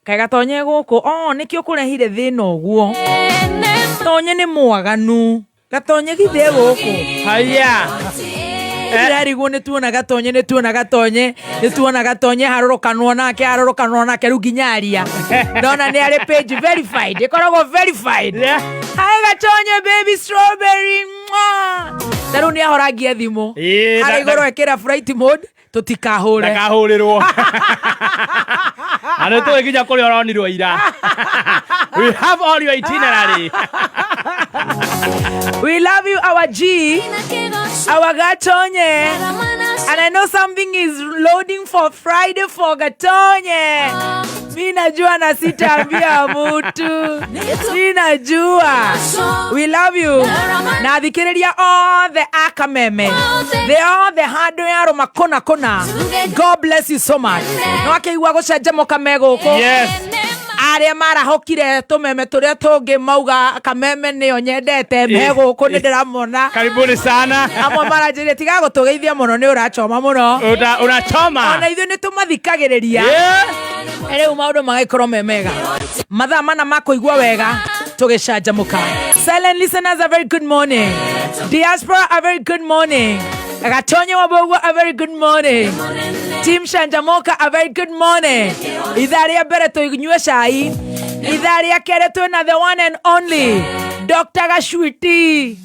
Kaĩ Gatonye gũkũ nĩkĩo kũrehire thĩna ũguo. Tonye nĩ mwaganu. Gatonye githĩ gũkũ. Haya. Erariguo nĩtuona Gatonye harũrũkanwo nake rĩu nginya aria. Ndona nĩ arĩ page verified. Ĩkoragwo verified. Hi Gatonye baby strawberry. Tarũ nĩ ahorangia thimũ. Harĩ igũrũ ekĩra flight mode tutikahũre. Ndakahũrĩrwo. Ano tũĩ nginya kũrĩa ũronirwo ira. We have all your itinerary. We love you, our G, our Gatonye. And I know something is loading for Friday for Gatonye. Mi najua na sitaambia mtu. Mi najua. We love you. Na thikĩrĩria all the akameme. They all the hard yaro makona kona. God bless you so much. No akĩigua gũcenjemoka megũkũ. Yes. Arĩa marahokire tũmeme tũrĩa tũngĩ mauga kameme nĩyo nyendete megũkũ nĩ ndĩramona. Karibuni sana. Amwe maranjĩria tiga gũtũgeithia mũno nĩ ũrachoma mũno. Unachoma. Ona ithuĩ nĩ tũmathikagĩrĩria. Rĩu maũndũ magagĩkorwo me mega. Mathaa mana ma kũigua wega tũgĩcanjamũka. Silent listeners, a very good morning. Diaspora, a very good morning. Gatonye Wabogo, a very good morning. Team Shanjamoka, a very good morning. Idharia Bereto Ignue Shai. Idharia Kereto, the one and only Dr. Gashwiti.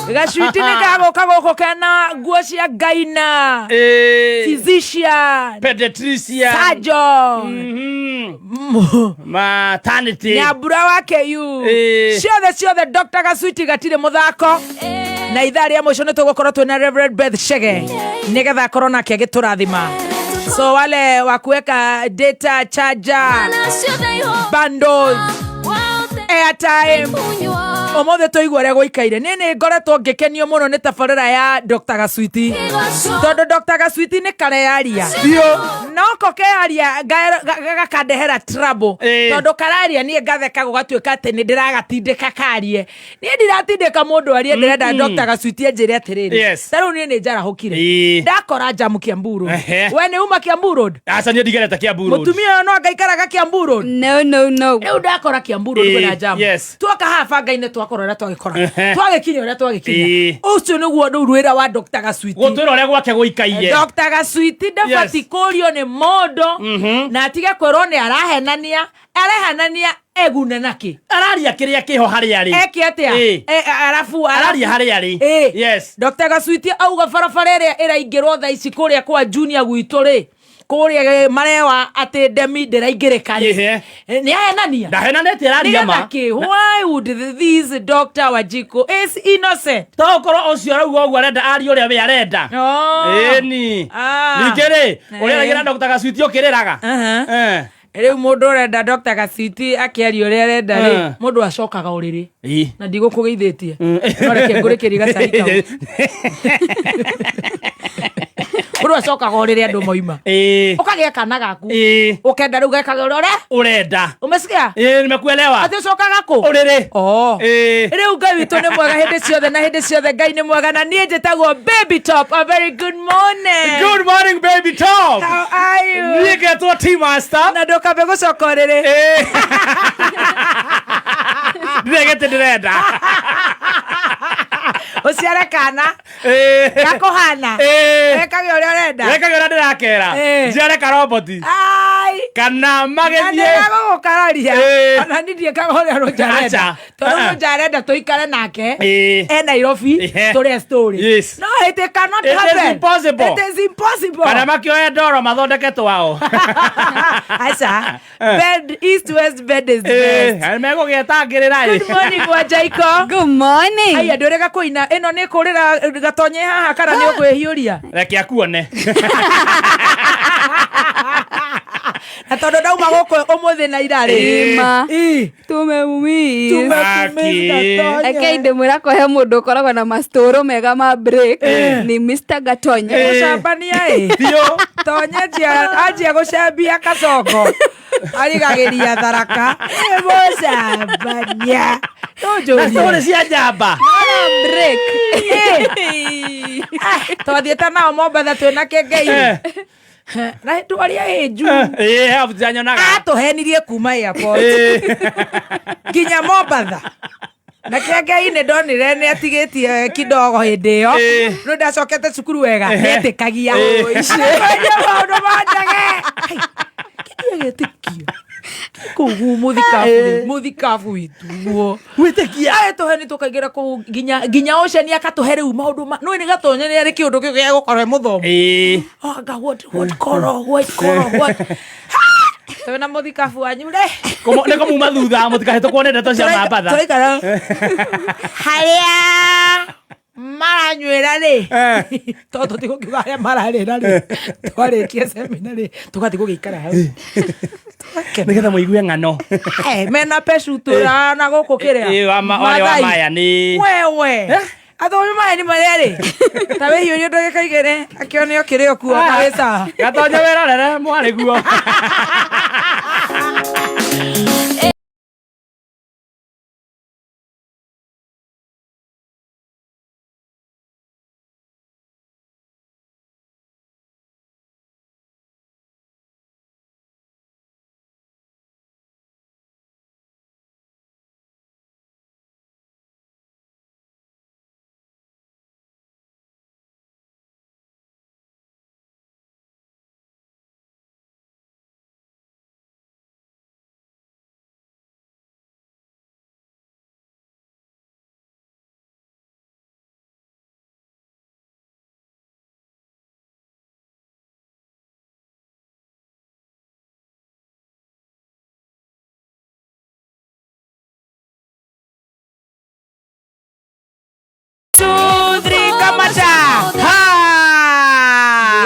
Gashwiti ni kago kana guosia gaina. Physician. Pediatrician. Surgeon. Maternity. Nyabura wake yu. Sure the Dr. Gashwiti gatire muthako. Na idharia mwisho nĩ tũgũkorwo twĩna Reverend Beth Shege nĩgetha korwo nake agĩtũrathima. So wale wa kuweka data charger, bundles, airtime, omothe tũigua ũrĩa gũikaire. Nĩ ngoretwo ngĩkenio mũno nĩ tabarĩra ya Dr. Gashwiti. Tondũ Dr. Gashwiti nĩ karearia. No ko kearia gakandehera trouble. Tondũ kararia niĩ ngatheka gũgatuĩka atĩ nĩ ndĩragatindĩka karie. Niĩ ndiratindĩka mũndũ arie ndĩrenda Dr. Gashwiti anjĩre atĩrĩrĩ. Tarĩu niĩ nĩ njarahũkire. Ndakora jamu Kiambu Road. We nĩ uma Kiambu Road? Aca niĩ ndigerete Kiambu Road. Mũtumia no ngaikaraga Kiambu Road? No. Rĩu ndakora Kiambu Road kwĩna jamu. Tuoka haha banga-inĩ twakora ũrĩa twagĩkora. Twagĩkinya ũrĩa twagĩkinya. Ũcio nĩguo ũndũ wĩra wa Dr. Gashwiti. Gũtwĩra ũrĩa gwake gũikaire. Dr. Gashwiti ndabati kũrio nĩ mũndũ na atige kwĩrwo nĩ arehanania egune naki. Araria kĩrĩa kĩho harĩa arĩ. Eke atĩa? Arafu araria harĩa arĩ. Yes. Dr. Gashwiti auga barabara ĩrĩa ĩraingĩrwo thaa ici kũrĩa kwa Junior gwitũ rĩ. Kũrĩa marewa atĩ ndemi ndĩraingĩrĩka rĩ. Nĩ ahenania. Ndahenanĩtie araria ma. Why would this Dr. Wajiko is innocent? Tũkorwo ũcio arauga ũguo arenda aria ũrĩa we arenda. Ĩni. Ningĩ rĩ, ũrĩa Dr. Gashwiti ũkĩrĩraga. Rĩu mũndũ ũrenda Dr. Gashwiti akĩaria ũrĩa arenda rĩ, mũndũ acokaga ũrĩrĩ. Na ndigũkũgeithĩtie. No reke ngũrĩkĩrie gacari kau. Mũndũ acokaga ũrĩrĩ andũ moima. Ũkagĩa kana gaku. Ũkenda rĩu gekaga ũrĩa ũrenda. Umesikia? Nimekuelewa. Atĩ ũcokaga kũ? Ũrĩrĩ. Rĩu Ngai witũ nĩ mwega hĩndĩ ciothe na hĩndĩ ciothe Ngai nĩ mwega na niĩ njĩtagwo Baby Top. A very good morning. Good morning Baby Top. How are you? Niĩ ngetwo T-Master. Na ndũkambe gũcoka ũrĩrĩ. Ndĩrĩgĩte ndĩrenda. Uciare kana. Gakohana. Wekage ũrĩa ũrenda. Wekage ũrĩa ndĩrakera. Njiare karoboti. Kana magethie. Ndĩraga gũkararia. Kana nindie kaga ũrĩa rũnjarenda. Tondũ rũnjarenda tũikare nake. Nairobi tũrĩa story. No, it cannot happen. It is impossible. It is impossible. Kana makĩoya ndoro mathondeke twao. Aca. Bed east west bed is best. Megũgĩetangĩrĩra. Good morning Wanjaiko. Good morning. Aya ndũrega kũina. Ĩno nĩ kũrĩra Gatonye haha kana nĩ ũkwĩhiũria? Reke akuone. Na tondũ ndauma gũkũ ũmũthĩ na irarĩ. Ma. Tumekumiss. Eke ndĩmwĩra kũhe mũndũ ũkoragwo na mastoro mega ma break nĩ Mr. Gatonye. Gũcambania ĩ. Tonye anjia gũcambia kacongo. Arigagĩria Tharaka. Gũcambania. Na story cia njamba. Break. Twathiĩte nao Mombatha twĩna kengei. na ndwaria hĩnju health janyonaga atũhenirie kuma airport nginya Mombatha na Ngai nĩ ndonire nĩ atigĩtie kidogo hĩndĩ ĩyo no ndacokete cukuru wega netĩkagia maũndũ ma ndege gĩtĩkio kũu mũthikabu witũ wĩtĩkia tũheni tũkaingĩra kũu nginya ũceni akatũhe rĩu maũndũ no nĩ gatonye nĩ kĩũndũ kĩu gĩa gũkorwo mũthomu anga what twĩna mũthikabu wanyu nĩ kũmuma thutha mũtikahĩtũkwo nĩ ndeto cia Mombatha tũikara harĩa maranyuĩra rĩ tondũ tũtigũkiuga harĩa mararĩra rĩ twarĩkie semina rĩ tũgathiĩ gũgĩikara hau nĩgetha mũigue ng'ano mena pecutura na gũkũ kĩrĩa warĩ wa maya nĩ wewe athomi maya nĩ marĩa rĩ ta wĩhiũrio ndagĩka igĩrĩ akĩone o kĩrĩ o kuo kagĩca gatonye wĩrorere mwarĩ guo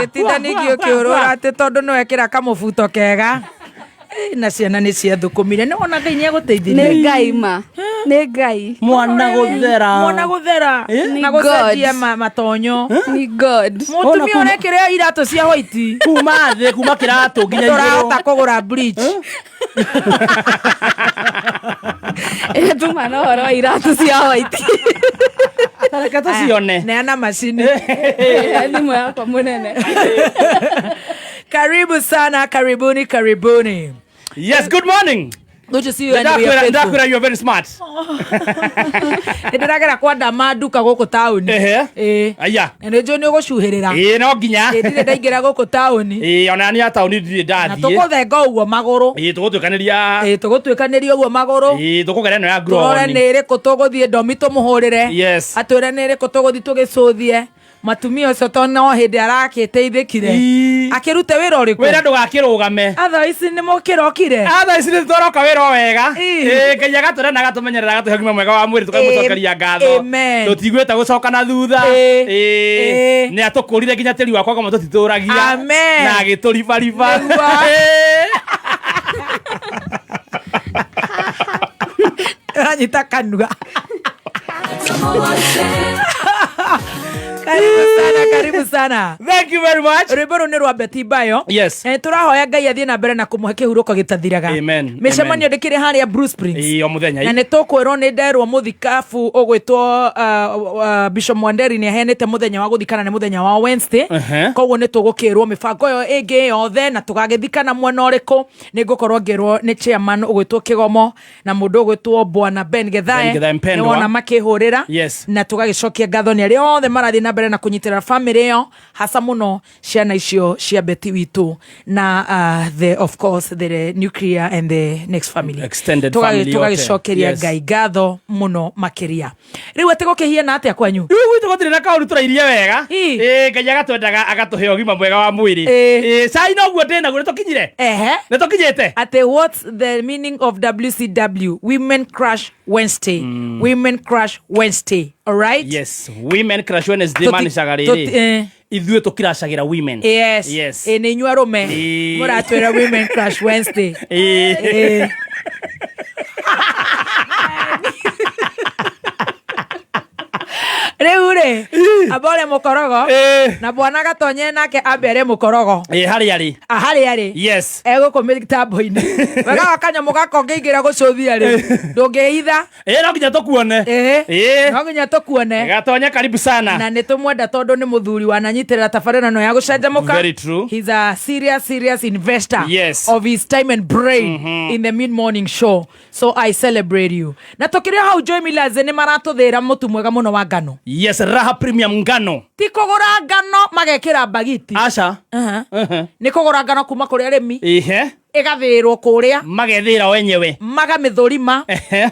gĩtindanĩgio kĩũrũra atĩ tondũ nĩ wekĩra kamũbuto kega na ciana nĩ ciathũkũmire nĩ wona Ngai nĩegũteithirie nĩ Ngai ma nĩ Ngai mwana gũthera na gũcenjia matonyo ni God mũtumia ũrekĩra iratũ cia white kuma thĩ kuma kĩratũ nginya igũrũ tũrahota kũgũra bleach tuma na ũhoro wa iratũ cia white tareka tũcione neana macini thimũ yakwa mũnene karibu sana karibuni yes good morning good to see you and we are faithful ndakwĩra you are very smart ndĩragera kwa ndama nduka gũkũ taũni aya nĩ njũĩ nĩ ũgũcuhĩrĩra no nginya ndirĩ ndaingĩra gũkũ taũni ona niĩ taũni ndirĩ ndathiĩ na tũgũthenga ũguo magũrũ tũgũtuĩkanĩria ũguo magũrũ tũkũgera ĩno ya tũrore nĩ ĩrĩkũ tũgũthiĩ ndomi tũmũhũrĩre atwĩre nĩ ĩrĩkũ tũgũthiĩ tũgĩcũthie matumia ũcio to no hĩndĩ arakĩteithĩkire akĩrute wĩra ũrĩkũ wĩra ndũgakĩrũgame atha ici nĩ mũkĩrokire atha ici nĩ tũroka wĩra wega Ngai agatũra na agatũmenyerera agatũhe ũgima mwega wa mwĩrĩ tũkamũcokeria ngatho tũtigwĩte gũcoka na thutha nĩ atũkũrire nginya tĩri wakwa kama tũtitũragia na agĩtũribariba anyita kanua karibu sana thank you very much rwĩmbo rũu nĩ rwa Betty Bayo tũrahoya Ngai athiĩ na mbere na kũmũhe kĩhurũko gĩtathiraga mĩcemanio ndĩkĩrĩ harĩa Bruce Springs o mũthenya na nĩ tũkwĩrwo nĩ nderwo mũthikabu ũgwĩtwo Bishop Mwanderi nĩ aheanĩte mũthenya wa gũthikana nĩ mũthenya wa Wednesday koguo nĩ tũgũkĩrwo mĩbango ĩyo ĩngĩ yothe na tũgagĩthikana mwena ũrĩkũ nĩ ngũkorwo ngĩrwo nĩ chairman ũgwĩtwo Kĩgomo na mũndũ ũgwĩtwo Bwana Ben Githae nĩ wona makĩhũrĩra na tũgagĩcokia ngatho nĩ arĩa othe marathiĩ na mbere na kũnyitĩrĩra family ĩyo hasa mũno ciana icio cia Betty witũ na of course the nuclear and the next family extended family tũgagĩcokeria Ngai ngatho mũno makĩria rĩu ategũkĩhiana atĩa kwanyu rĩu gwitũ gũtirĩ na kaũru tũrairie wega Ngai agatwendaga agatũhe ũgima mwega wa mwĩrĩ cai noguo ndĩnaguo nĩtũkinyire nĩtũkinyĩte atĩ what's the meaning of WCW Women Crush Wednesday Women Crush Wednesday all right yes Women Crush Wednesday manicaga rĩrĩ ithuĩ tũkiracagĩra women yes nĩ inyuĩ arũme mũratwĩra Women Crush Wednesday rĩu Riure abole mukorogo na bwana gatonye nake ambere mukorogo hari yes ego komiktambo ine wega wakanya mugako ngeigira gucuthia ri ndungiitha no nginya tukuone no nginya tukuone gatonye karibu sana na nitumwenda tondu ni muthuri wananyitirira tabarĩra no ya gucanjamuka. Very true. He's a serious investor yes. of his time and brain in the mid-morning show, so I celebrate you. Na tukiria hau Joy Milaze ni maratuthira mutu mwega muno wa ngano. Yes, Raha Premium ngano. Ti kugura ngano magekira bagiti. Acha. Ni kugura ngano kuma kuri arimi. Igathirwo kuria magethira wenyewe magamithurima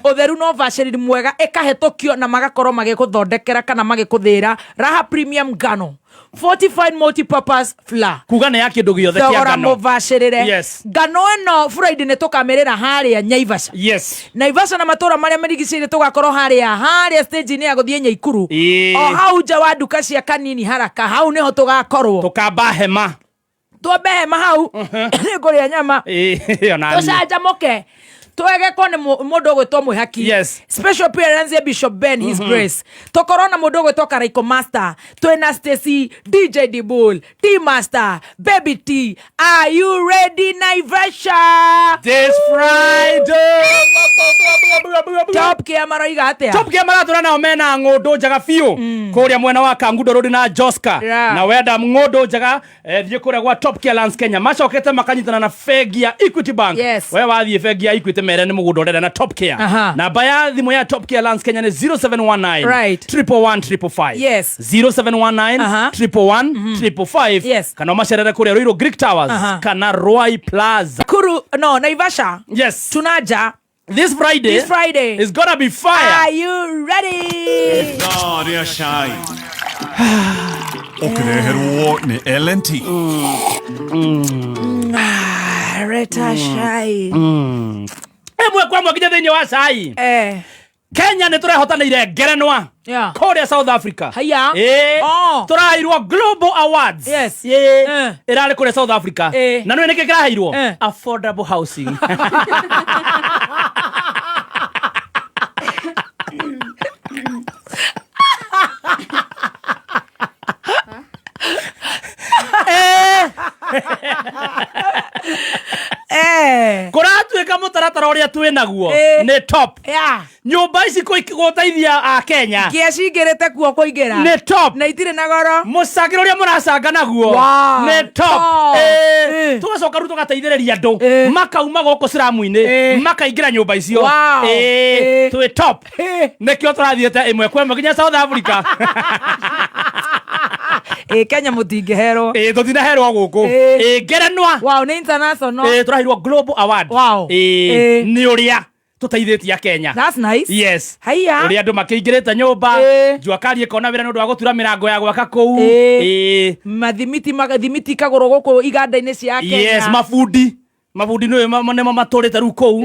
utheru no baciriri mwega ikahetokio na magakorwo magikuthondekera kana magikuthira. Raha Premium ngano, fortified multi-purpose flour, kugana ya kindu giothe kia ngano mubacirire. yes. Ngano eno Friday ni tukamirira haria Naivasha. Yes. Naivasha na matura maria marigicire tugakorwo haria stage ni ya guthie Nyaikuru. O hau nja wa nduka cia kanini haraka hau niho tugakorwo tukamba hema twambe hema hau ni kuria nyama tucanjamuke twege ko ni mundu ugwitwo mwihaki. Yes. Special appearance ya Bishop Ben His Grace. Tokorwo na mundu ugwitwo Karaiko Master, twina Stacy, DJ Dibul, T Master, Baby T. Are you ready Naivasha? This Friday Top Gear maroiga atia? Top Gear maratura nao mena ng'undu njaga biu kuria mwena wa Kangundo Road na Joska. Na wenda ng'undu njaga thie kuria gwa Top Gear Lands Kenya macokete makanyitana na Fegi ya Equity Bank. Yes. We wathie Fegi ya Equity mere ni mugundo urenda na Top Gear. Namba ya thimu ya Top Gear Lands Kenya ni 0719 111 Yes. 0719 111 Yes. kana macerere kuria Ruiru Greek Towers kana Roy Plaza. Kuru no Naivasha. Yes. Tunaja This Friday is gonna be fire. Are you ready? Daria Shai. Okureherwo ni LNT. Reta Shai. Emwe kwa mwakinya thĩinĩ wa Shai. Kenya nĩ tũrehotanĩire ngerenwa kũrĩa South Africa. Haya. Tũraheirwo Global Awards. Yes. Ĩrarĩ kũrĩa South Africa. Na nĩ nĩkĩ kĩraheirwo? Affordable housing. Kũratuĩka mũtaratara ũrĩa twĩnaguo nĩ top. Nyũmba ici gũteithia a Kenya ngĩcingĩrĩte kuo kũingĩra nĩ top na itirĩ na goro. Mũcangĩro ũrĩa mũracanga naguo nĩ top. Tũgacoka rĩu tũgateithĩrĩria andũ makauma gũkũ ciramu-inĩ makaingĩra nyũmba icio. Twĩ top. Nĩkĩo tũrathiĩte ĩmwe kwa ĩmwe nginya South Africa. Kenya mũtingĩherwo. Tũtinaherwo gũkũ. Ngerenwa. Wow, nĩ international. Tũraheirwo Global Award. Wow. Nĩ ũrĩa tũteithĩtie Kenya. That's nice. Yes. Haya. Ũrĩa andũ makĩingĩrĩte nyũmba. Njuakari ĩkona wĩra nĩ ũndũ wa gũtura mĩrango ya gwaka kũu. Mathimiti kagũrũ gũkũ iganda-inĩ cia Kenya. Yes, mabundi nĩmo matũrĩte rĩu kũu.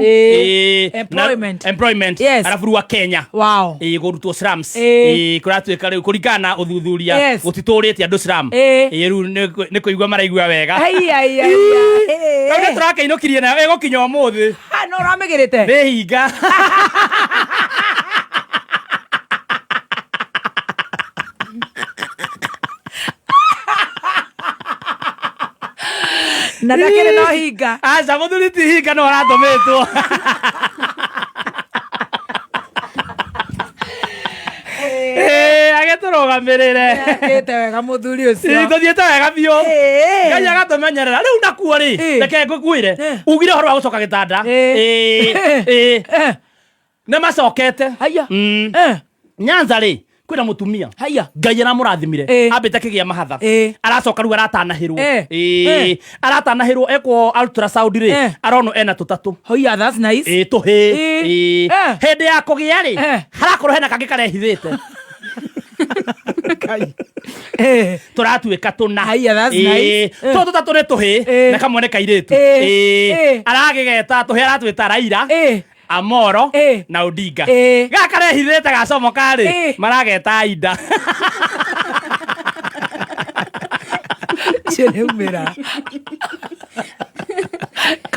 Employment. Yes. Arabu rwa Kenya. Wow. Gũrutwo slums. Kũratuĩka rĩu kũringana na ũthuthuria gũtitũrĩte andũ slum. Rĩu nĩ kũigua maraigua wega. Nĩ tũrakĩinũkirie nayo ĩgũkinya ũmũthĩ. No ũramĩgĩrĩte. Nĩ hinga. Na ndakĩrĩ no hinga. Aca mũthuri ti hinga no aratũmĩtwo. Agĩtũrũgamĩrĩre. Agĩte wega mũthuri ũcio. Tũthiĩte wega biũ. Ngai agatũmenyerera. Rĩu nakuo rĩ reke ngũkwĩre ugire ũhoro wa gũcoka gĩtanda. Nĩ macokete. Nyanza rĩ kwĩna mũtumia Ngai aramũrathimire ambĩte kĩgĩa mahatha aracoka rĩu aratanahĩrwo ekwo ultrasound rĩ aronwo ena tũtatũ. That's nice. Tũhĩ hĩndĩ ya kũgĩa rĩ harakorwo hena kangĩ karehithĩte. Tũratuĩka tũna. Tũ tũtatũ nĩ tũhĩ na kamwe nĩ kairĩtu. Aragĩgeta tũhĩ aratwĩta Raila, Amoro na Odinga. Gaka rehithĩte gacomoka rĩ marageta Aida.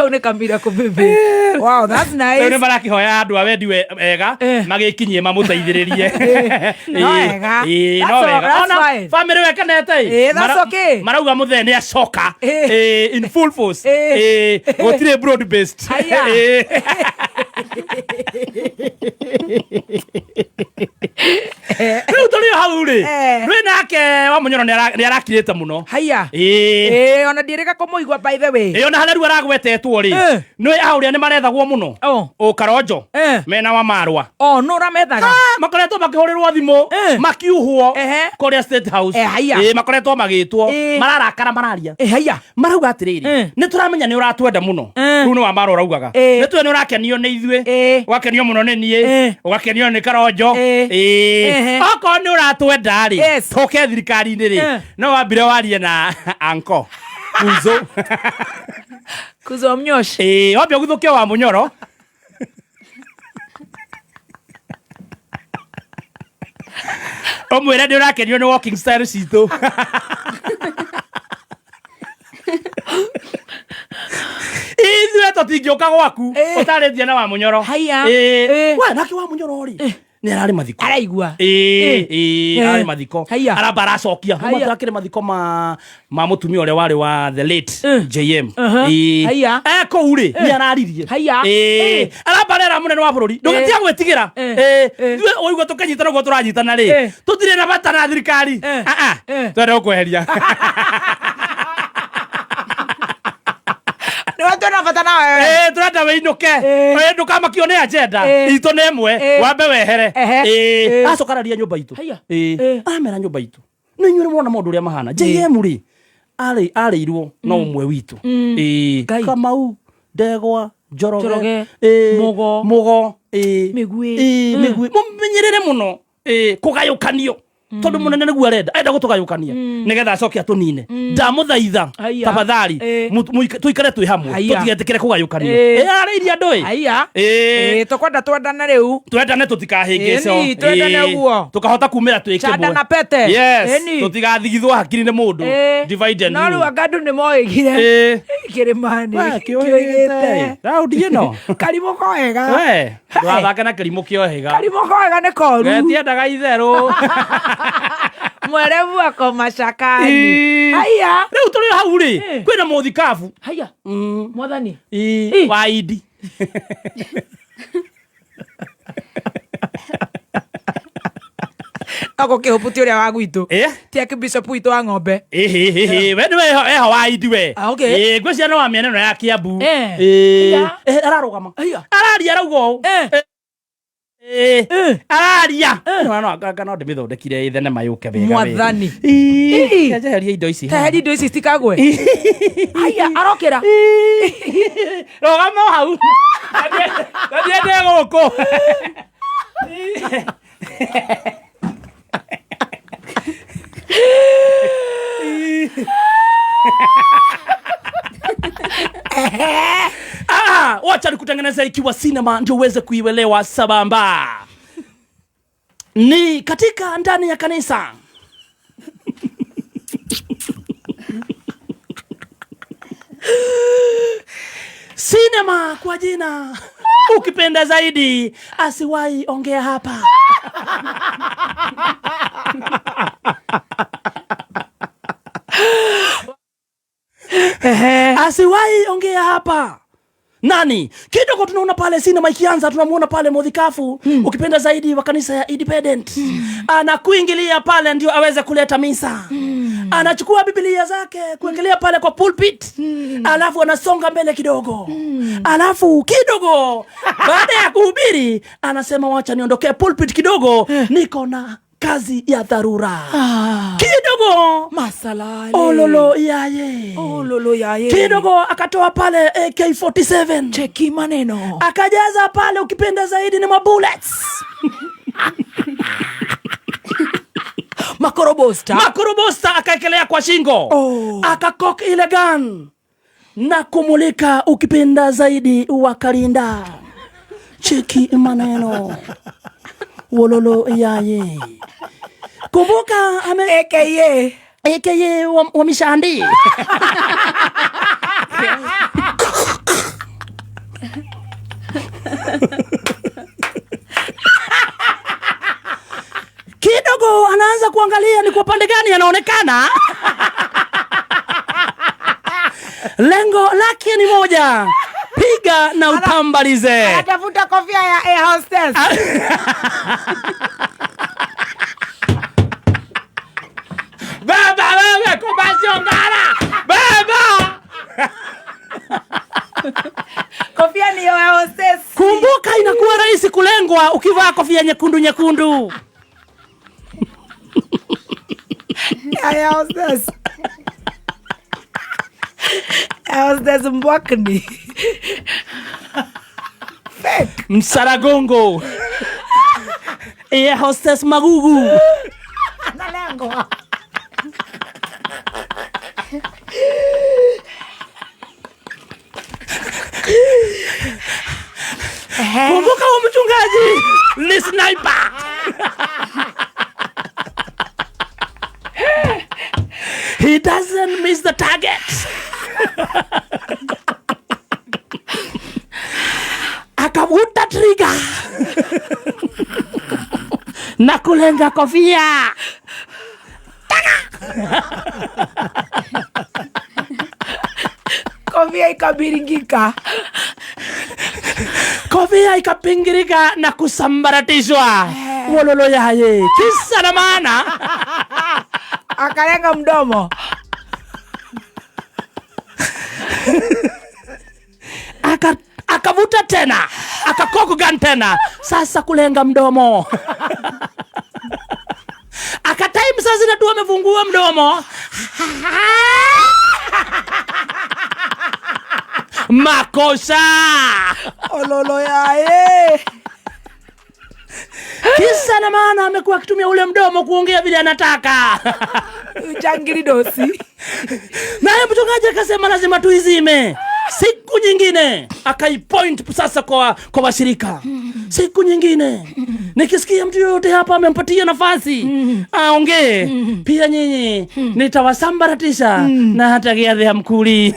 Kaune kamira kubibi. Wow, that's nice. Rĩu nĩ marakihoya andũ a wendi wega magĩkinyie mamũteithĩrĩrie. No wega. No wega. Ona family wekenete. That's okay. Marauga mũthee nĩ acoka in full force. Gũtirĩ broad based. Rĩu tũrĩ hau rĩ. Rĩu nake wa Mũnyoro nĩ arakirĩte mũno. Haya. Ona ndirĩga kũmũigua by the way. Ona harĩa rĩu aragwetetwo rĩ. Nĩ ahũrĩa nĩ marethagwo mũno. O Karonjo. Mena wa Marwa. No ramethaga. Makoretwo makĩhũrĩrwo thimũ makiuhwo kũrĩa State House. Makoretwo magĩtwo mararakara mararia. Haya. Marauga atĩrĩrĩ. Nĩ tũramenya nĩ ũratwenda mũno. Rĩu nĩ wa Marwa raugaga. Nĩ tũe nĩ ũrakenio nĩ ithuĩ. Ũgakenio mũno nĩ niĩ. Ũgakenio nĩ Karonjo. Okorwo nĩ ũratwenda rĩ. Toke thirikari-inĩ rĩ. No wambire warie na Anko Kuzo Mnyoshi. Wambia gũthũkia wa Mũnyoro. Omwĩre nĩ ũrakenio nĩ walking style citũ. Ithuĩ tũtingĩũka gwaku ũtarĩtie na wa Mũnyoro. Haya. We nake wa Mũnyoro rĩ. Nĩ ararĩ mathiko. Araigua. Ararĩ mathiko. Aramba aracokia. Akĩrĩ mathiko ma mũtumia ũrĩa warĩ wa the late JM. Kũu rĩ nĩ araririe. Aramba rera mũnene wa bũrũri. Ndũgĩtiga gwĩtigĩra. Ithuĩ ũigua tũkanyitana ũguo tũranyitana rĩ. Tũtirĩ na bata na thirikari. Twende gũkweheria. Turenda wĩinũke. Ndũkamakio nĩ agenda itũ nĩ ĩmwe. Wambe wehere. Acokararia nyũmba itũ. Amera nyũmba itũ. Nĩ inyuĩ mũrona maũndũ ũrĩa mahana. JM rĩ arĩirwo no ũmwe witũ. Kamau, Ndegwa, Njoroge, Mũgo, Mĩgui. Mũmenyerere mũno kũgayũkanio. Tondu munene nĩguo arenda gũtũgayũkania nĩgetha acoke atũnine. Ndamũthaitha tafadhali tuikare twĩ hamwe tũtigetĩkĩre kũgayũkanio. Arĩirie andũ tũkwenda twendane rĩu. Twendane tũtikahĩngĩco. Twendane ũguo tukahota kumĩra twĩ kĩmwe. Chanda na pete. Tũtigathigithwo hakiri nĩ mũndũ. Divide and rule. No rĩu andu nĩ moĩgire kĩrĩma-inĩ kĩoigĩte raundi ĩno. Karimũ koega. Tũrathaka na kĩrimũ kĩohega. Karimũ koega nĩ koru. Getiendaga itherũ. Mwerevu wako macakani. Haya. Rĩu tũrĩ hau rĩ. Kwĩna mũthikabu. Haya. Mwathani. Wa Idi. Ako kĩhũputi ũrĩa wa gwitũ. Ti Archbishop witũ wa Ng'ombe. We nĩwe eho wa Idi we. Ngwĩciria no wa mĩena ĩno ya Kiambu. Ararũgama. Araria arauga ũũ. Araria. No ndĩmĩthondekire thenema yũke wega. Mwathani. Eheria indo ici. Eheria indo ici citikagwe. Haya arokĩra. Rũgama hau. Ndathiĩ gũkũ. Wacha nikutengeneza ikiwa sinema ndio uweze kuielewa sabamba. Ni katika ndani ya kanisa. Sinema kwa jina ukipenda zaidi asiwahi ongea hapa. Asiwahi ongea hapa. Nani? Kidogo tunaona pale sinema ikianza tunamuona pale Modhikafu ukipenda zaidi wa kanisa ya Independent. Anakuingilia pale ndio aweze kuleta misa. Anachukua Biblia zake kuingilia pale kwa pulpit. Alafu anasonga mbele kidogo. Alafu kidogo baada ya kuhubiri anasema wacha niondokee pulpit kidogo. Niko na kazi ya dharura. Kidogo masalale. Ololo yaye. Kidogo akatoa pale AK47. Cheki maneno. Akajaza pale ukipenda zaidi ni mabullets. Makorobosta akaekelea kwa shingo. Akakok ile gun na kumulika ukipenda zaidi wakalinda. Cheki maneno. Wololo yaye. Kumbuka AKA wa mishandi. Kidogo anaanza kuangalia ni kwa pande gani anaonekana. Lengo lake ni moja, piga na utambalize. Anatafuta kofia ya air hostess. Baba wewe kubashongara. Baba. Kofia ni ya air hostess. Kumbuka inakuwa rahisi kulengwa ukivaa kofia nyekundu. Air hostess. Air hostess mbwakni. Fake. Msaragongo. Air hostess magugu. Analengwa. Kumbuka wa mchungaji ni sniper. He doesn't miss the target. Akavuta trigger na kulenga kofia. Kofia ikabiringika. Kofia ikapingirika na kusambaratishwa. Wololo yaye. Kisa na maana akalenga mdomo. Akavuta tena. Akakoko gun tena. Sasa kulenga mdomo. Akatime sasa na tu amefungua mdomo. Makosa. Ololo yae. Kisa na maana amekuwa akitumia ule mdomo kuongea vile anataka. Changiri dosi. Naye mchungaji akasema lazima tuizime. Siku nyingine akaipoint sasa kwa washirika. Siku nyingine nikisikia mtu yote hapa amempatia nafasi aongee, pia nyinyi nitawasambaratisha na hata giadhi hamkuli.